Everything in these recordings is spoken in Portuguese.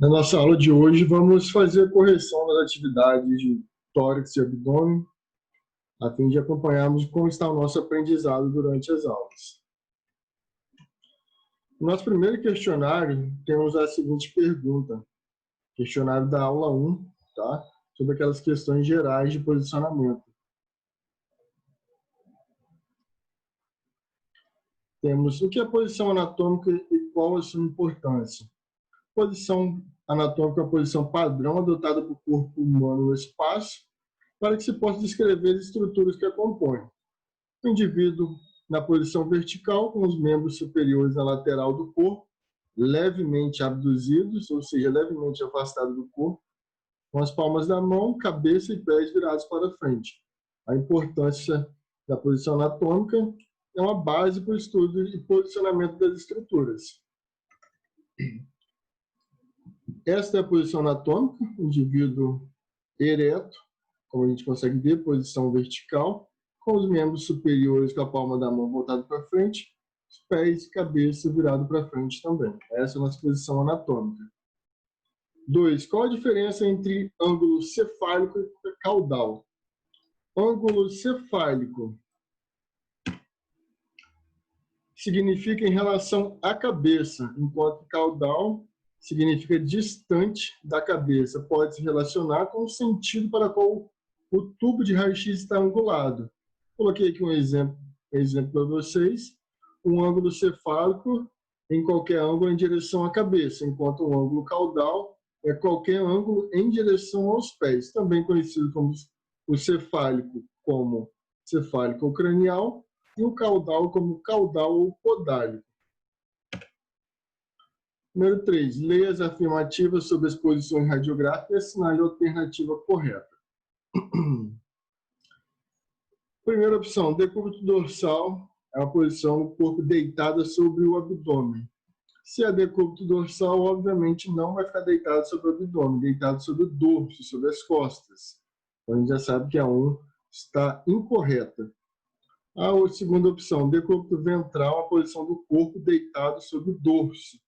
Na nossa aula de hoje, vamos fazer a correção das atividades de tórax e abdômen, a fim de acompanharmos como está o nosso aprendizado durante as aulas. No nosso primeiro questionário, temos a seguinte pergunta, questionário da aula 1, tá? Sobre aquelas questões gerais de posicionamento. Temos o que é posição anatômica e qual a sua importância. Posição anatômica é a posição padrão adotada pelo corpo humano no espaço para que se possa descrever as estruturas que a compõem. O indivíduo na posição vertical, com os membros superiores na lateral do corpo, levemente abduzidos, ou seja, levemente afastados do corpo, com as palmas da mão, cabeça e pés virados para frente. A importância da posição anatômica é uma base para o estudo e posicionamento das estruturas. Esta é a posição anatômica, indivíduo ereto, como a gente consegue ver, posição vertical, com os membros superiores com a palma da mão voltada para frente, os pés e cabeça virado para frente também. Essa é a nossa posição anatômica. 2. Qual a diferença entre ângulo cefálico e caudal? Ângulo cefálico significa em relação à cabeça, enquanto caudal significa distante da cabeça. Pode se relacionar com o sentido para qual o tubo de raio-x está angulado. Coloquei aqui um exemplo para vocês. Um ângulo cefálico em qualquer ângulo em direção à cabeça, enquanto um ângulo caudal é qualquer ângulo em direção aos pés, também conhecido como o cefálico como cefálico ou cranial e o caudal como caudal ou podálico. Número 3. Leia as afirmativas sobre as posições radiográficas e assinale a alternativa correta. Primeira opção, decúbito dorsal é uma posição no corpo deitada sobre o abdômen. Se é decúbito dorsal, obviamente não vai ficar deitado sobre o abdômen, deitado sobre o dorso, sobre as costas. Então a gente já sabe que a 1 está incorreta. A segunda opção, decúbito ventral, a posição do corpo deitado sobre o dorso.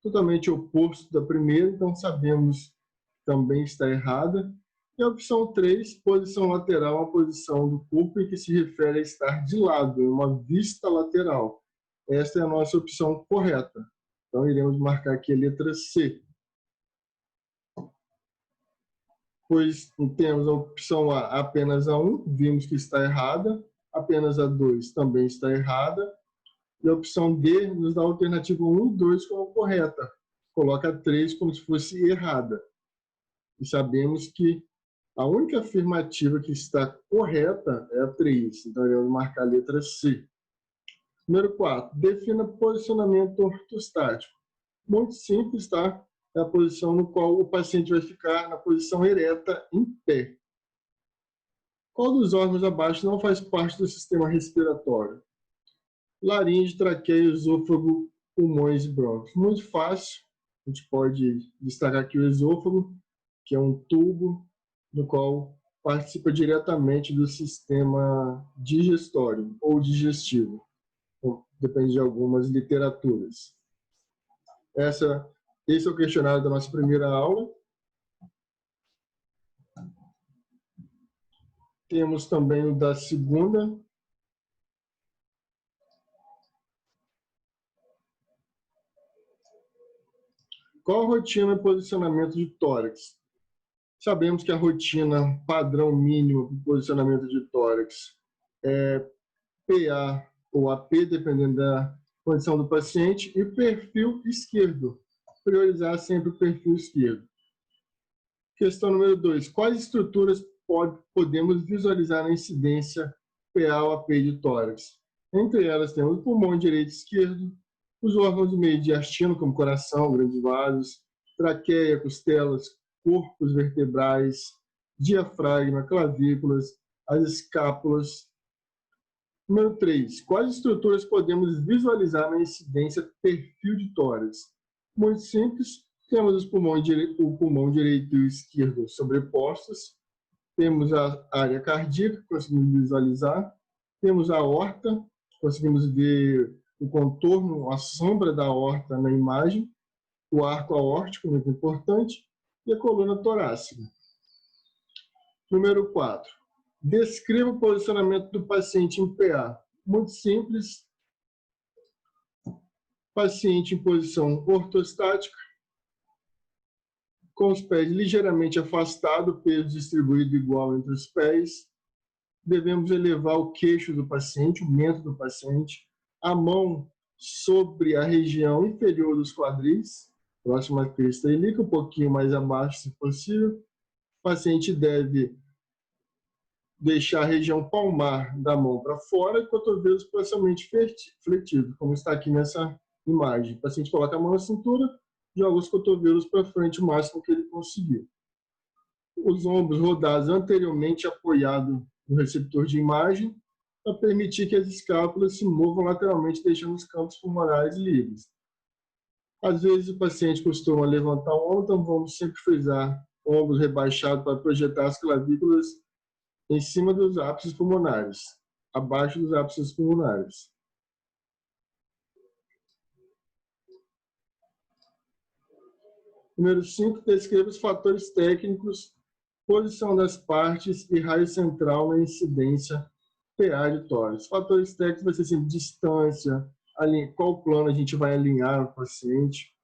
Totalmente oposto da primeira, então sabemos que também está errada. E a opção 3, posição lateral, a posição do corpo em que se refere a estar de lado, em uma vista lateral. Esta é a nossa opção correta. Então, iremos marcar aqui a letra C. Pois temos a opção A, apenas a 1, vimos que está errada. Apenas a 2 também está errada. E a opção D nos dá a alternativa 1 e 2 como correta. Coloca a 3 como se fosse errada. E sabemos que a única afirmativa que está correta é a 3. Então, iremos marcar a letra C. Número 4. Defina posicionamento ortostático. Muito simples, tá? É a posição no qual o paciente vai ficar na posição ereta em pé. Qual dos órgãos abaixo não faz parte do sistema respiratório? Laringe, traqueia, esôfago, pulmões e brônquios. Muito fácil. A gente pode destacar aqui o esôfago, que é um tubo no qual participa diretamente do sistema digestório ou digestivo. Depende de algumas literaturas. Esse é o questionário da nossa primeira aula. Temos também o da segunda. Qual a rotina e posicionamento de tórax? Sabemos que a rotina padrão mínimo para o posicionamento de tórax é PA ou AP, dependendo da condição do paciente, e perfil esquerdo. Priorizar sempre o perfil esquerdo. Questão número 2. Quais estruturas podemos visualizar na incidência PA ou AP de tórax? Entre elas temos o pulmão direito e esquerdo, os órgãos do meio diastino, como coração, grandes vasos, traqueia, costelas, corpos vertebrais, diafragma, clavículas, as escápulas. Número 3. Quais estruturas podemos visualizar na incidência perfil de tórax? Muito simples. Temos o pulmão direito e esquerdo sobrepostos. Temos a área cardíaca, conseguimos visualizar. Temos a aorta, conseguimos ver o contorno, a sombra da aorta na imagem. o arco aórtico, muito importante, e a coluna torácica. Número 4. Descreva o posicionamento do paciente em PA. Muito simples. Paciente em posição ortostática, com os pés ligeiramente afastados, peso distribuído igual entre os pés. Devemos elevar o queixo do paciente, o mento do paciente, a mão sobre a região inferior dos quadris, próxima à crista ilíaca, um pouquinho mais abaixo, se possível. O paciente deve deixar a região palmar da mão para fora e cotovelos parcialmente fletidos, como está aqui nessa imagem. O paciente coloca a mão na cintura, joga os cotovelos para frente o máximo que ele conseguir. Os ombros rodados anteriormente apoiados no receptor de imagem, para permitir que as escápulas se movam lateralmente, deixando os campos pulmonares livres. Às vezes o paciente costuma levantar o ombro, então vamos sempre frisar ombros rebaixados para projetar as clavículas em cima dos ápices pulmonares, abaixo dos ápices pulmonares. Número 5, descreva os fatores técnicos, posição das partes e raio central na incidência PA de tórax. Fatores técnicos vai ser assim, distância, qual plano a gente vai alinhar o paciente.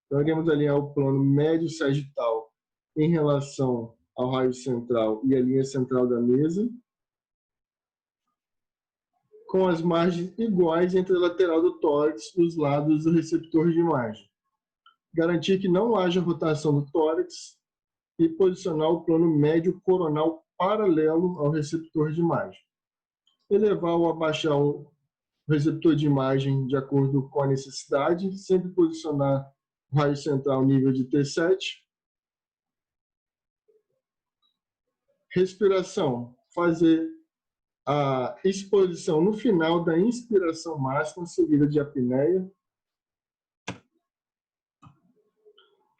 Então, iremos alinhar o plano médio sagital em relação ao raio central e a linha central da mesa, com as margens iguais entre a lateral do tórax e os lados do receptor de imagem. Garantir que não haja rotação do tórax e posicionar o plano médio coronal paralelo ao receptor de imagem. Elevar ou abaixar o receptor de imagem de acordo com a necessidade, sempre posicionar o raio central nível de T7. Respiração, fazer a exposição no final da inspiração máxima, seguida de apneia.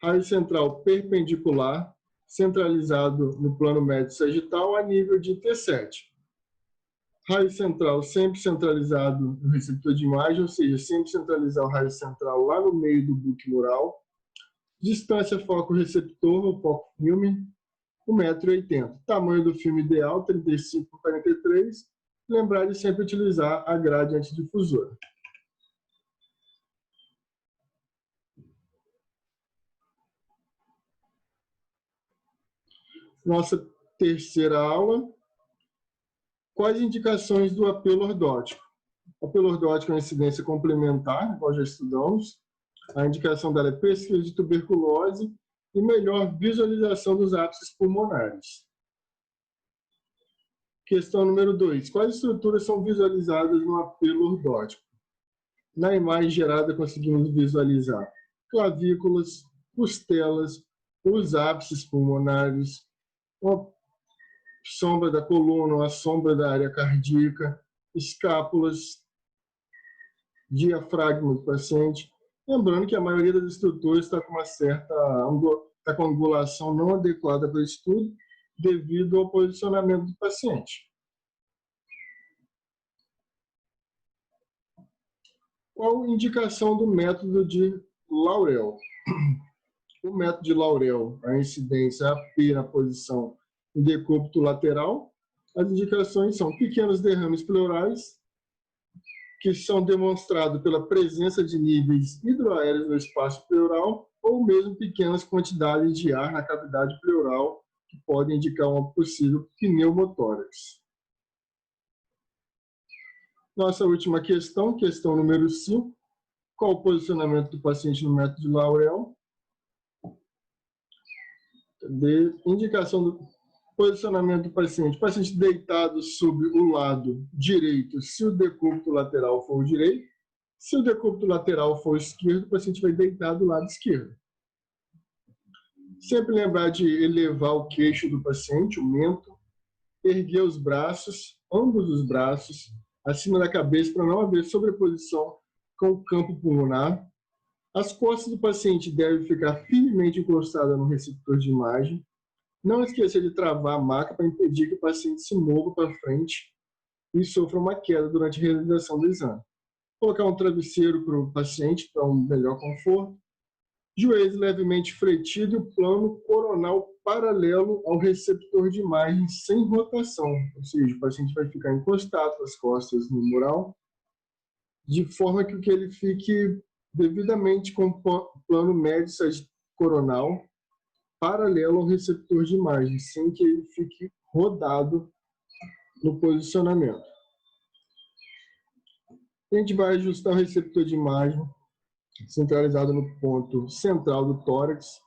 Raio central perpendicular, centralizado no plano médio sagital a nível de T7. Raio central sempre centralizado no receptor de imagem, ou seja, sempre centralizar o raio central lá no meio do buque mural. Distância foco-receptor, ou foco-filme, 1,80 m. Tamanho do filme ideal, 35 por 43. Lembrar de sempre utilizar a grade antidifusora. Nossa terceira aula. Quais indicações do apelo ordótico? O apelo ordótico é uma incidência complementar, qual já estudamos. A indicação dela é pesquisa de tuberculose e melhor visualização dos ápices pulmonares. Questão número 2. Quais estruturas são visualizadas no apelo ordótico? Na imagem gerada, conseguimos visualizar clavículas, costelas, os ápices pulmonares, uma sombra da coluna, a sombra da área cardíaca, escápulas, diafragma do paciente. Lembrando que a maioria das estruturas está com uma certa angulação não adequada para o estudo, devido ao posicionamento do paciente. Qual a indicação do método de Laurel? O método de Laurel, a incidência AP na posição em decúbito lateral. As indicações são pequenos derrames pleurais, que são demonstrados pela presença de níveis hidroaéreos no espaço pleural, ou mesmo pequenas quantidades de ar na cavidade pleural, que podem indicar uma possível pneumotórax. Nossa última questão, questão número 5. Qual o posicionamento do paciente no método de Laurel? Indicação do posicionamento do paciente. Paciente deitado sobre o lado direito, se o decúbito lateral for o direito. Se o decúbito lateral for o esquerdo, o paciente vai deitar do lado esquerdo. Sempre lembrar de elevar o queixo do paciente, o mento, erguer os braços, ambos os braços, acima da cabeça, para não haver sobreposição com o campo pulmonar. As costas do paciente devem ficar firmemente encostadas no receptor de imagem. Não esqueça de travar a maca para impedir que o paciente se mova para frente e sofra uma queda durante a realização do exame. Colocar um travesseiro para o paciente, para um melhor conforto. Joelho levemente fletido e o plano coronal paralelo ao receptor de imagem sem rotação, ou seja, o paciente vai ficar encostado com as costas no mural, de forma que ele fique devidamente com o plano médio coronal paralelo ao receptor de imagem, sem que ele fique rodado no posicionamento. A gente vai ajustar o receptor de imagem centralizado no ponto central do tórax.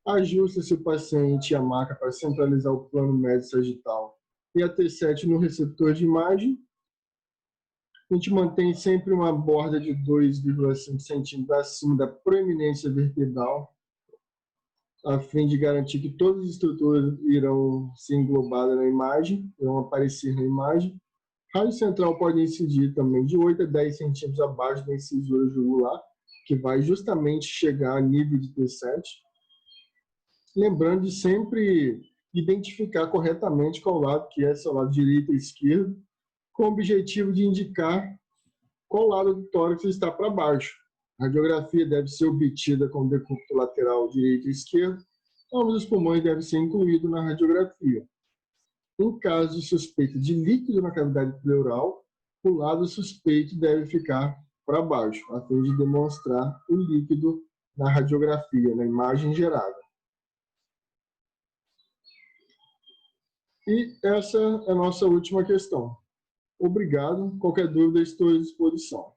Ajusta-se o paciente e a maca para centralizar o plano médio sagital e a T7 no receptor de imagem. A gente mantém sempre uma borda de 2,5 centímetros acima da proeminência vertebral, a fim de garantir que todas as estruturas irão ser englobadas na imagem, irão aparecer na imagem. Raio central pode incidir também de 8 a 10 centímetros abaixo da incisura jugular, que vai justamente chegar a nível de T7. Lembrando de sempre identificar corretamente qual lado que é, se é o lado direito ou esquerdo, com o objetivo de indicar qual lado do tórax está para baixo. A radiografia deve ser obtida com o decúbito lateral direito e esquerdo. Ambos os pulmões devem ser incluídos na radiografia. Em caso de suspeita de líquido na cavidade pleural, o lado suspeito deve ficar para baixo, a fim de demonstrar o líquido na radiografia, na imagem gerada. E essa é a nossa última questão. Obrigado. Qualquer dúvida, estou à disposição.